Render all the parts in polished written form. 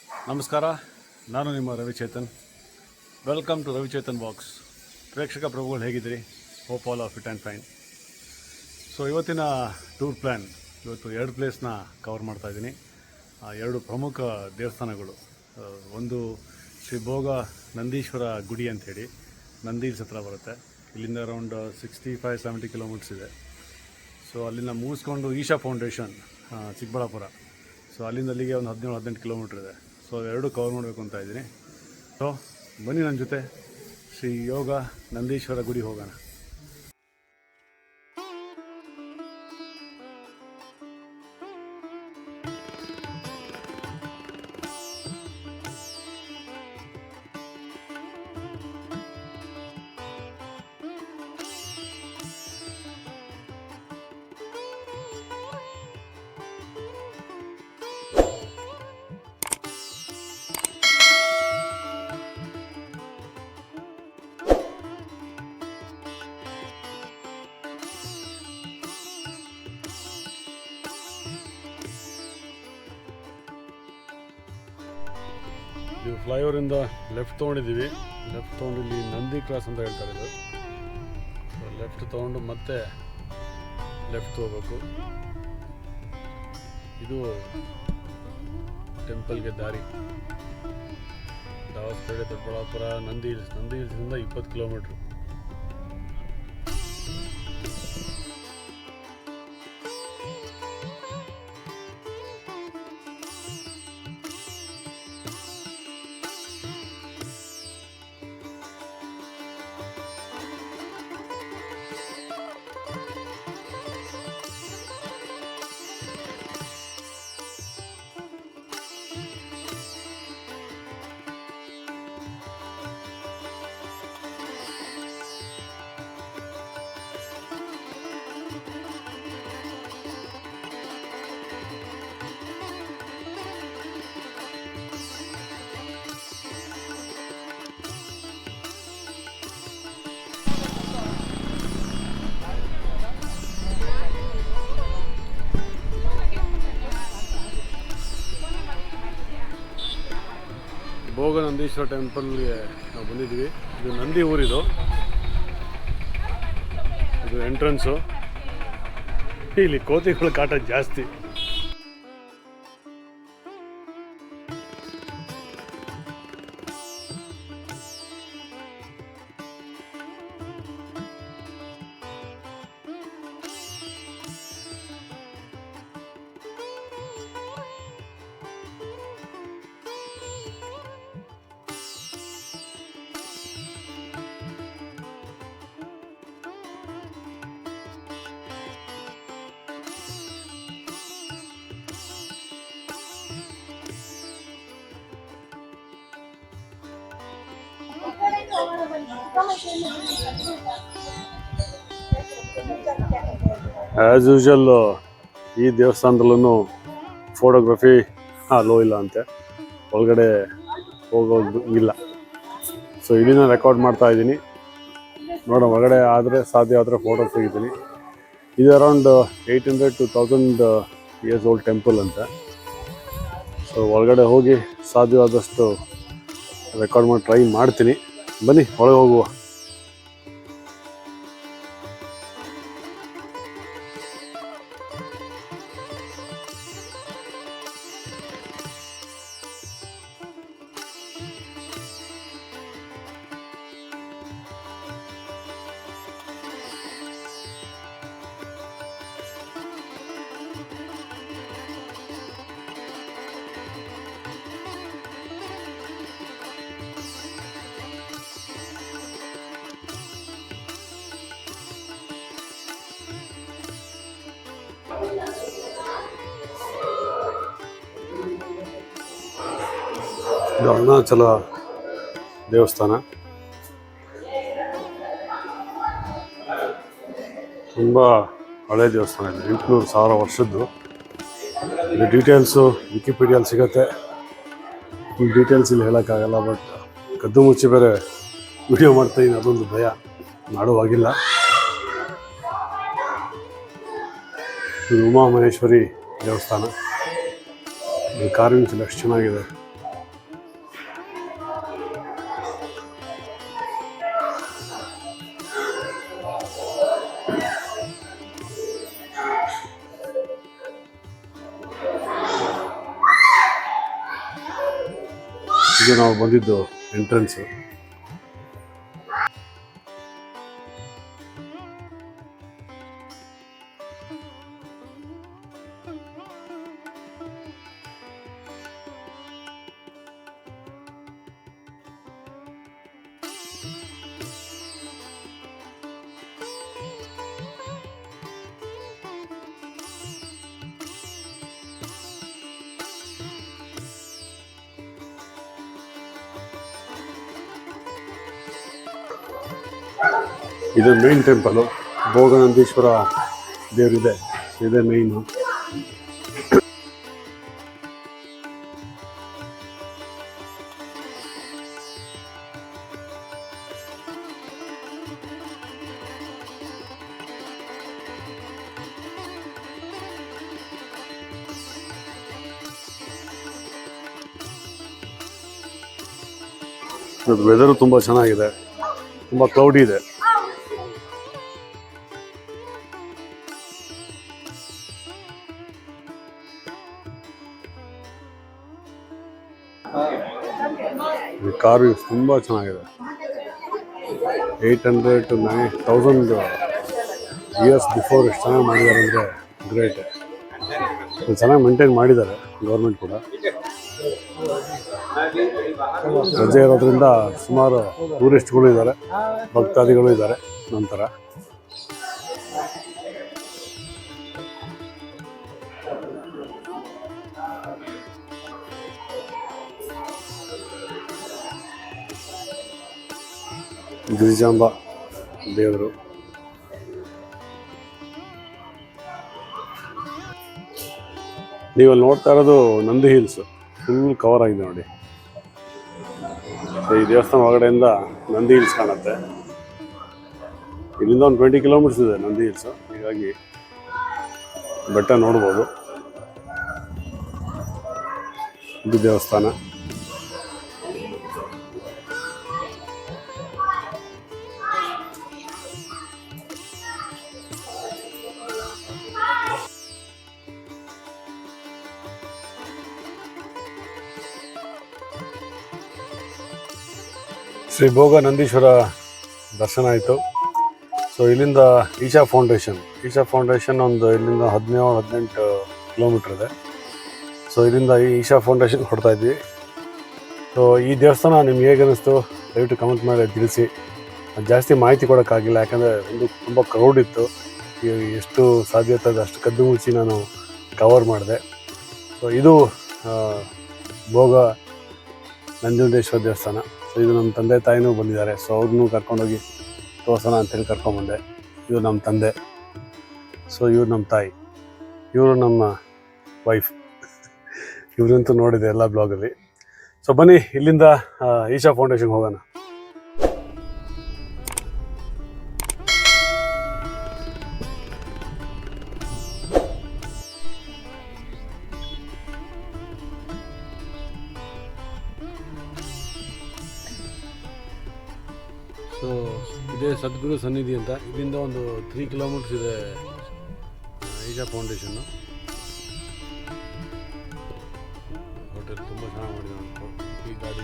ನಮಸ್ಕಾರ, ನಾನು ನಿಮ್ಮ Ravichetan. Welcome to Ravichetan box. ಪ್ರೇಕ್ಷಕ ಪ್ರಭುಗಳು ಹೇಗಿದ್ದೀರಿ? Hope all are fit and fine. So ಇವತ್ತಿನ ಟೂರ್ ಪ್ಲ್ಯಾನ್, ಇವತ್ತು 2 ಪ್ಲೇಸ್ನ ಕವರ್ ಮಾಡ್ತಾಯಿದ್ದೀನಿ. 2 ಪ್ರಮುಖ ದೇವಸ್ಥಾನಗಳು. ಒಂದು ಶ್ರೀ ಭೋಗ ನಂದೀಶ್ವರ ಗುಡಿ ಅಂಥೇಳಿ ನಂದಿ ಹಿಲ್ಸ್ ಹತ್ರ ಬರುತ್ತೆ. ಇಲ್ಲಿಂದ ಅರೌಂಡ್ 65-70 ಕಿಲೋಮೀಟರ್ಸ್ ಇದೆ. ಸೊ ಅಲ್ಲಿಂದ ಮುಗಿಸ್ಕೊಂಡು ಈಶಾ ಫೌಂಡೇಶನ್ ಚಿಕ್ಕಬಳ್ಳಾಪುರ. ಸೊ ಅಲ್ಲಿಂದ ಅಲ್ಲಿಗೆ ಒಂದು 17-18 ಕಿಲೋಮೀಟ್ರ್ ಇದೆ. ಸೊ 2 ಕವರ್ ಮಾಡಬೇಕು ಅಂತ ಇದ್ದೀನಿ. ಸೊ ಬನ್ನಿ ನನ್ನ ಜೊತೆ ಶ್ರೀ ಯೋಗ ನಂದೀಶ್ವರ ಗುಡಿ ಹೋಗೋಣ. ಇದು ಫ್ಲೈಓವರಿಂದ ಲೆಫ್ಟ್ ತೊಗೊಂಡಿದ್ದೀವಿ. ಲೆಫ್ಟ್ ತೊಗೊಂಡು ಇಲ್ಲಿ ನಂದಿ ಕ್ರಾಸ್ ಅಂತ ಹೇಳ್ತಾರೆ. ಇದು ಲೆಫ್ಟ್ ತೊಗೊಂಡು ಮತ್ತೆ ಲೆಫ್ಟ್ ಹೋಗ್ಬೇಕು. ಇದು ಟೆಂಪಲ್ಗೆ ದಾರಿ. ದಾವಸ್ಪೇಟೆ, ದೊಡ್ಡಬಳ್ಳಾಪುರ, ನಂದಿ ಹಿಲ್ಸಿಂದ 20 ಕಿಲೋಮೀಟ್ರು. ಭೋಗ ನಂದೀಶ್ವರ ಟೆಂಪಲ್ಗೆ ನಾವು ಬಂದಿದ್ದೀವಿ. ಇದು ನಂದಿ ಊರಿದು. ಇದು ಎಂಟ್ರೆನ್ಸು. ಇಲ್ಲಿ ಕೋತಿಗಳ ಕಾಟ ಜಾಸ್ತಿ. ಆ್ಯಸ್ ಯೂಶುವಲ್ ಈ ದೇವಸ್ಥಾನದಲ್ಲೂ ಫೋಟೋಗ್ರಫಿ ಅಲೋ ಇಲ್ಲ ಅಂತೆ, ಒಳಗಡೆ ಹೋಗೋದಿಲ್ಲ. ಸೊ ಇದನ್ನ ರೆಕಾರ್ಡ್ ಮಾಡ್ತಾ ಇದ್ದೀನಿ. ನೋಡೋಣ, ಒಳಗಡೆ ಆದರೆ ಸಾಧ್ಯ ಆದರೆ ಫೋಟೋ ತೆಗಿತೀನಿ. ಇದು around 800 to 1000 years old temple ಅಂತ. ಸೊ ಒಳಗಡೆ ಹೋಗಿ ಸಾಧ್ಯವಾದಷ್ಟು ರೆಕಾರ್ಡ್ ಮಾಡಿ ಟ್ರೈ ಮಾಡ್ತೀನಿ. ಬನ್ನಿ ಒಳಗೆ ಹೋಗುವ. ಇದು ಅರುಣಾಚಲ ದೇವಸ್ಥಾನ. ತುಂಬ ಹಳೆ ದೇವಸ್ಥಾನ ಇದೆ, 800,000 ವರ್ಷದ್ದು. ಇದು ಡೀಟೇಲ್ಸು ವಿಕಿಪೀಡಿಯಲ್ಲಿ ಸಿಗುತ್ತೆ. ಈ ಡೀಟೇಲ್ಸ್ ಇಲ್ಲಿ ಹೇಳೋಕ್ಕಾಗಲ್ಲ. ಬಟ್ ಕದ್ದು ಮುಚ್ಚಿ ಬೇರೆ ವಿಡಿಯೋ ಮಾಡ್ತಾಯಿದ್ದೀನಿ, ಅದೊಂದು ಭಯ, ಮಾಡುವಾಗಿಲ್ಲ. ಇದು ಉಮಾ ಮಹೇಶ್ವರಿ ದೇವಸ್ಥಾನ. ಕಾರ್ವಿಂಗ್ಸ್ ಎಷ್ಟು ಚೆನ್ನಾಗಿದೆ. ಇದು ನಾವು ಬಂದಿದ್ದು ಎಂಟ್ರೆನ್ಸು. ಇದು ಮೇನ್ ಟೆಂಪಲು, ಭೋಗನಂದೀಶ್ವರ ದೇವರಿದೆ, ಇದೇ ಮೇಯ್ನು. ವೆದರು ತುಂಬ ಚೆನ್ನಾಗಿದೆ, ತುಂಬ ಕ್ಲೌಡಿ ಇದೆ. ಕಾರು ತುಂಬ ಚೆನ್ನಾಗಿದೆ. 800 to 1000 ಇಯರ್ಸ್ ಬಿಫೋರ್ ಎಷ್ಟು ಚೆನ್ನಾಗಿ ಮಾಡಿದ್ದಾರೆ ಅಂದರೆ ಗ್ರೇಟ್. ಚೆನ್ನಾಗಿ ಮೇಂಟೈನ್ ಮಾಡಿದ್ದಾರೆ ಗೌರ್ಮೆಂಟ್ ಕೂಡ. ರಜೆ ಇರೋದ್ರಿಂದ ಸುಮಾರು ಟೂರಿಸ್ಟ್ಗಳು ಇದ್ದಾರೆ, ಭಕ್ತಾದಿಗಳು ಇದ್ದಾರೆ. ನಂತರ ಗಿರಿಜಾಂಬ ದೇವರು. ನೀವಲ್ಲಿ ನೋಡ್ತಾ ಇರೋದು ನಂದಿ ಹಿಲ್ಸ್, ಫುಲ್ ಕವರ್ ಆಗಿದೆ ನೋಡಿ. ಈ ದೇವಸ್ಥಾನ ಒಳಗಡೆಯಿಂದ ನಂದಿ ಹಿಲ್ಸ್ ಕಾಣುತ್ತೆ. ಇಲ್ಲಿಂದ ಒಂದು 20 ಕಿಲೋಮೀಟರ್ಸ್ ಇದೆ ನಂದಿ ಹಿಲ್ಸು, ಹೀಗಾಗಿ ಬೆಟ್ಟ ನೋಡ್ಬೋದು. ಇದು ದೇವಸ್ಥಾನ. ಶ್ರೀ ಭೋಗ ನಂದೀಶ್ವರ ದರ್ಶನ ಆಯಿತು. ಸೊ ಇಲ್ಲಿಂದ ಈಶಾ ಫೌಂಡೇಶನ್ ಒಂದು ಇಲ್ಲಿಂದ 17-18 ಕಿಲೋಮೀಟ್ರ್ ಇದೆ. ಸೊ ಇಲ್ಲಿಂದ ಈ ಈಶಾ ಫೌಂಡೇಶನ್ ಹೊಡ್ತಾ ಇದ್ವಿ. ಸೊ ಈ ದೇವಸ್ಥಾನ ನಿಮ್ಗೆ ಹೇಗೆ ಅನ್ನಿಸ್ತು ದಯವಿಟ್ಟು ಕಮೆಂಟ್ ಮಾಡಿ ತಿಳಿಸಿ. ಜಾಸ್ತಿ ಮಾಹಿತಿ ಕೊಡೋಕ್ಕಾಗಿಲ್ಲ, ಯಾಕಂದರೆ ಒಂದು ತುಂಬ ಕ್ರೌಡ್ ಇತ್ತು. ಎಷ್ಟು ಸಾಧ್ಯತೆ ಇದೆ ಅಷ್ಟು ಕದ್ದು ಮುಚ್ಚಿ ನಾನು ಕವರ್ ಮಾಡಿದೆ. ಸೊ ಇದು ಭೋಗ ನಂಜುಂಡೇಶ್ವರ ದೇವಸ್ಥಾನ. ಸೊ ಇದು ನಮ್ಮ ತಂದೆ ತಾಯಿನೂ ಬಂದಿದ್ದಾರೆ. ಸೊ ಅವ್ರನ್ನೂ ಕರ್ಕೊಂಡೋಗಿ ತೋರ್ಸೋಣ ಅಂತೇಳಿ ಕರ್ಕೊಂಬಂದೆ. ಇವರು ನಮ್ಮ ತಂದೆ, ಸೊ ಇವ್ರು ನಮ್ಮ ತಾಯಿ, ಇವರು ನಮ್ಮ ವೈಫ್. ಇವ್ರಂತೂ ನೋಡಿದೆ ಎಲ್ಲ ಬ್ಲಾಗಲ್ಲಿ. ಸೊ ಬನ್ನಿ ಇಲ್ಲಿಂದ ಈಶಾ ಫೌಂಡೇಶನ್ಗೆ ಹೋಗೋಣ. ಸೊ ಇದೇ ಸದ್ಗುರು ಸನ್ನಿಧಿ ಅಂತ. ಇಲ್ಲಿಂದ ಒಂದು 3 ಕಿಲೋಮೀಟರ್ಸ್ ಇದೆ ಈಶಾ ಫೌಂಡೇಶನ್ನು. ಹೋಟೆಲ್ ತುಂಬ ಚೆನ್ನಾಗಿ ಮಾಡಿದ್ದಾರೆ. ಈ ಗಾಡಿ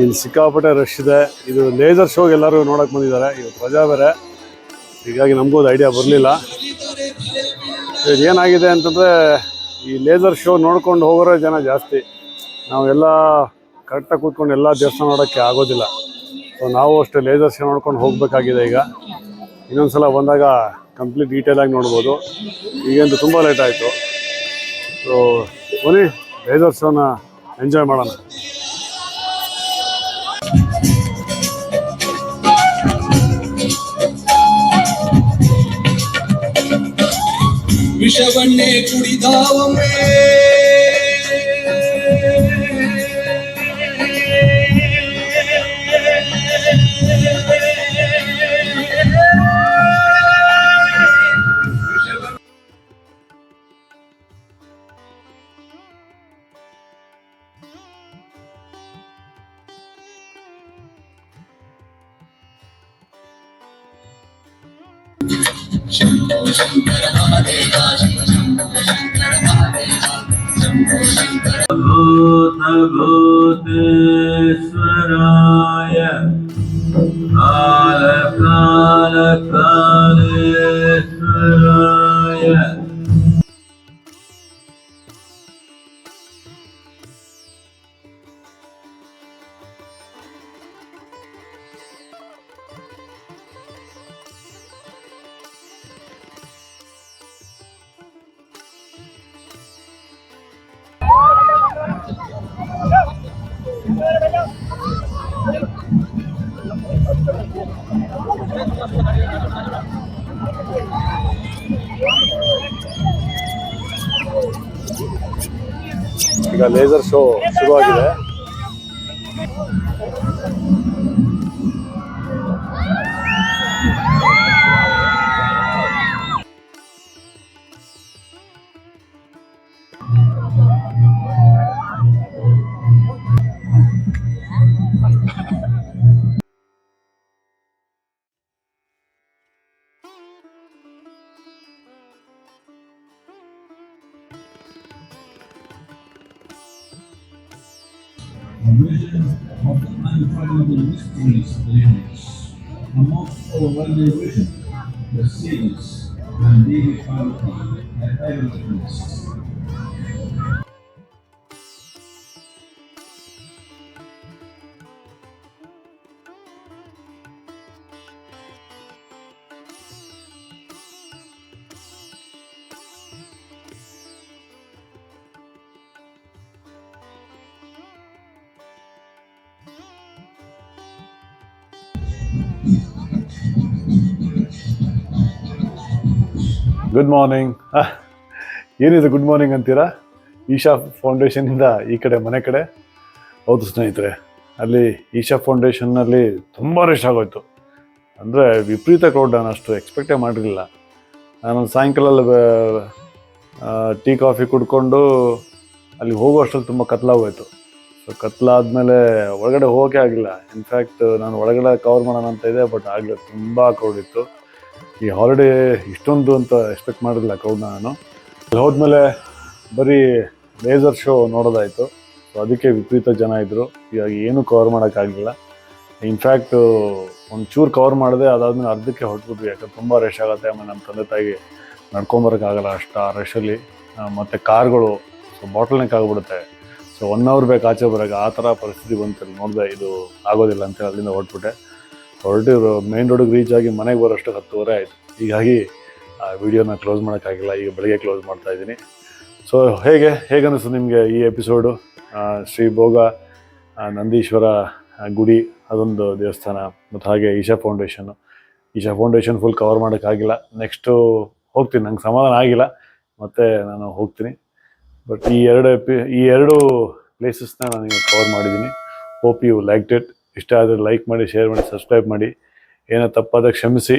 ಇಲ್ಲಿ ಸಿಕ್ಕಾಪಟ್ಟೆ ರಶ್ ಇದೆ. ಇದು ಲೇಸರ್ ಶೋಗೆ ಎಲ್ಲರೂ ನೋಡಕ್ಕೆ ಬಂದಿದ್ದಾರೆ. ಇವತ್ತು ರಜಾ ಬೇರೆ, ಹೀಗಾಗಿ ನಮಗೂ ಅದು ಐಡಿಯಾ ಬರಲಿಲ್ಲ. ಏನಾಗಿದೆ ಅಂತಂದರೆ ಈ ಲೇಸರ್ ಶೋ ನೋಡ್ಕೊಂಡು ಹೋಗೋರೇ ಜನ ಜಾಸ್ತಿ. ನಾವೆಲ್ಲ ಕರೆಕ್ಟಾಗಿ ಕೂತ್ಕೊಂಡು ಎಲ್ಲ ದೇವಸ್ಥಾನ ನೋಡೋಕ್ಕೆ ಆಗೋದಿಲ್ಲ. ಸೊ ನಾವು ಅಷ್ಟೇ ಲೇಸರ್ ಶೋ ನೋಡ್ಕೊಂಡು ಹೋಗಬೇಕಾಗಿದೆ. ಈಗ ಇನ್ನೊಂದು ಸಲ ಬಂದಾಗ ಕಂಪ್ಲೀಟ್ ಡೀಟೇಲಾಗಿ ನೋಡ್ಬೋದು. ಈಗಂತೂ ತುಂಬ ಲೇಟ್ ಆಯಿತು. ಸೊ ಬನ್ನಿ ಲೇಸರ್ ಶೋನ ಎಂಜಾಯ್ ಮಾಡೋಣ. ವಿಷವನ್ನೇ ಕುಡಿದಾವೊಮ್ಮೆ शंभो शंकर महादेवा शंभो शंकर महादेवा शंभो शंकर भूतेश्वराय काल काल कालेश्वराय ಈಗ ಲೇಸರ್ ಶೋ ಶುರುವಾಗಿದೆ. A vision of the unfathomable mysteries of the universe. A most overwhelming vision, the seas and daily quality and everything. Good morning. ಏನಿದೆ ಗುಡ್ ಮಾರ್ನಿಂಗ್ ಅಂತೀರಾ? ಈಶಾ ಫೌಂಡೇಶನಿಂದ ಈ ಕಡೆ ಮನೆ ಕಡೆ. ಹೌದು ಸ್ನೇಹಿತರೆ, ಅಲ್ಲಿ ಈಶಾ ಫೌಂಡೇಶನ್ನಲ್ಲಿ ತುಂಬ ರಶ್ ಆಗೋಯ್ತು. ಅಂದರೆ ವಿಪರೀತ ಕ್ರೌಡ್. ನಾನು ಅಷ್ಟು ಎಕ್ಸ್ಪೆಕ್ಟೇ ಮಾಡಿರಲಿಲ್ಲ. ನಾನು ಸಾಯಂಕಾಲ ಟೀ ಕಾಫಿ ಕುಡ್ಕೊಂಡು ಅಲ್ಲಿ ಹೋಗೋ ಅಷ್ಟರಲ್ಲಿ ತುಂಬ ಕತ್ಲಾಗೋಯ್ತು. ಸೊ ಕತ್ಲಾದ್ಮೇಲೆ ಒಳಗಡೆ ಹೋಗೋಕ್ಕೆ ಆಗಿಲ್ಲ. ಇನ್ಫ್ಯಾಕ್ಟ್ ನಾನು ಒಳಗಡೆ ಕವರ್ ಮಾಡೋಣ ಅಂತ ಇದೆ, ಬಟ್ ಆಗಲಿಲ್ಲ. ತುಂಬ ಕ್ರೌಡ್ ಇತ್ತು. ಈ ಹಾಲಿಡೇ ಇಷ್ಟೊಂದು ಅಂತ ಎಕ್ಸ್ಪೆಕ್ಟ್ ಮಾಡಿರಲಿಲ್ಲ ಕ್ರೌಡ್ನ ನಾನು. ಅಲ್ಲಿ ಹೋದ್ಮೇಲೆ ಬರೀ ಲೇಸರ್ ಶೋ ನೋಡೋದಾಯಿತು. ಸೊ ಅದಕ್ಕೆ ವಿಪರೀತ ಜನ ಇದ್ದರು. ಹೀಗಾಗಿ ಏನೂ ಕವರ್ ಮಾಡೋಕ್ಕಾಗಲಿಲ್ಲ. ಇನ್ಫ್ಯಾಕ್ಟು ಒಂಚೂರು ಕವರ್ ಮಾಡಿದೆ, ಅದಾದಮೇಲೆ ಅರ್ಧಕ್ಕೆ ಹೊರಟ್ಬಿಟ್ವಿ. ಯಾಕಂದ್ರೆ ತುಂಬ ರಶ್ ಆಗುತ್ತೆ. ಆಮೇಲೆ ನಮ್ಮ ತಂದೆ ತಾಯಿಗೆ ನಡ್ಕೊಂಬರೋಕ್ಕಾಗಲ್ಲ ಅಷ್ಟು ಆ ರಶಲ್ಲಿ. ಮತ್ತು ಕಾರ್ಗಳು ಸೊ ಬಾಟಲ್ ನೆಕ್ ಆಗಿಬಿಡುತ್ತೆ. ಸೊ 1 ಅವರ್ ಬೇಕು ಆಚೆ ಬರೋಕ್ಕೆ. ಆ ಥರ ಪರಿಸ್ಥಿತಿ ಬಂತಲ್ಲಿ ನೋಡಿದೆ. ಇದು ಆಗೋದಿಲ್ಲ ಅಂತೇಳಿ ಅಲ್ಲಿಂದ ಹೊರಟ್ಬಿಟ್ಟೆ. ಹೊರಟಿರು ಮೇನ್ ರೋಡಿಗೆ ರೀಚ್ ಆಗಿ ಮನೆಗೆ ಬರೋಷ್ಟು 10:30 ಆಯಿತು. ಹೀಗಾಗಿ ಆ ವಿಡಿಯೋನ ಕ್ಲೋಸ್ ಮಾಡೋಕ್ಕಾಗಿಲ್ಲ. ಈಗ ಬೆಳಗ್ಗೆ ಕ್ಲೋಸ್ ಮಾಡ್ತಾಯಿದ್ದೀನಿ. ಸೊ ಹೇಗನ್ನಿಸ್ತು ನಿಮಗೆ ಈ ಎಪಿಸೋಡು? ಶ್ರೀ ಭೋಗ ನಂದೀಶ್ವರ ಗುಡಿ, ಅದೊಂದು ದೇವಸ್ಥಾನ, ಮತ್ತು ಹಾಗೆ ಈಶಾ ಫೌಂಡೇಶನ್ ಫುಲ್ ಕವರ್ ಮಾಡೋಕ್ಕಾಗಿಲ್ಲ. ನೆಕ್ಸ್ಟು ಹೋಗ್ತೀನಿ. ನಂಗೆ ಸಮಾಧಾನ ಆಗಿಲ್ಲ, ಮತ್ತು ನಾನು ಹೋಗ್ತೀನಿ. ಬಟ್ ಈ ಎರಡು ಪ್ಲೇಸಸ್ನ ನಾನು ಕವರ್ ಮಾಡಿದ್ದೀನಿ. Hope you liked it. ಇಷ್ಟ ಆದರೆ ಲೈಕ್ ಮಾಡಿ, ಶೇರ್ ಮಾಡಿ, ಸಬ್ಸ್ಕ್ರೈಬ್ ಮಾಡಿ. ಏನೋ ತಪ್ಪಾದ ಕ್ಷಮಿಸಿ.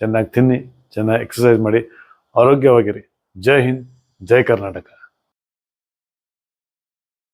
ಚೆನ್ನಾಗಿ ತಿನ್ನಿ, ಚೆನ್ನಾಗಿ ಎಕ್ಸಸೈಸ್ ಮಾಡಿ, ಆರೋಗ್ಯವಾಗಿರಿ. ಜೈ ಹಿಂದ್, ಜೈ ಕರ್ನಾಟಕ.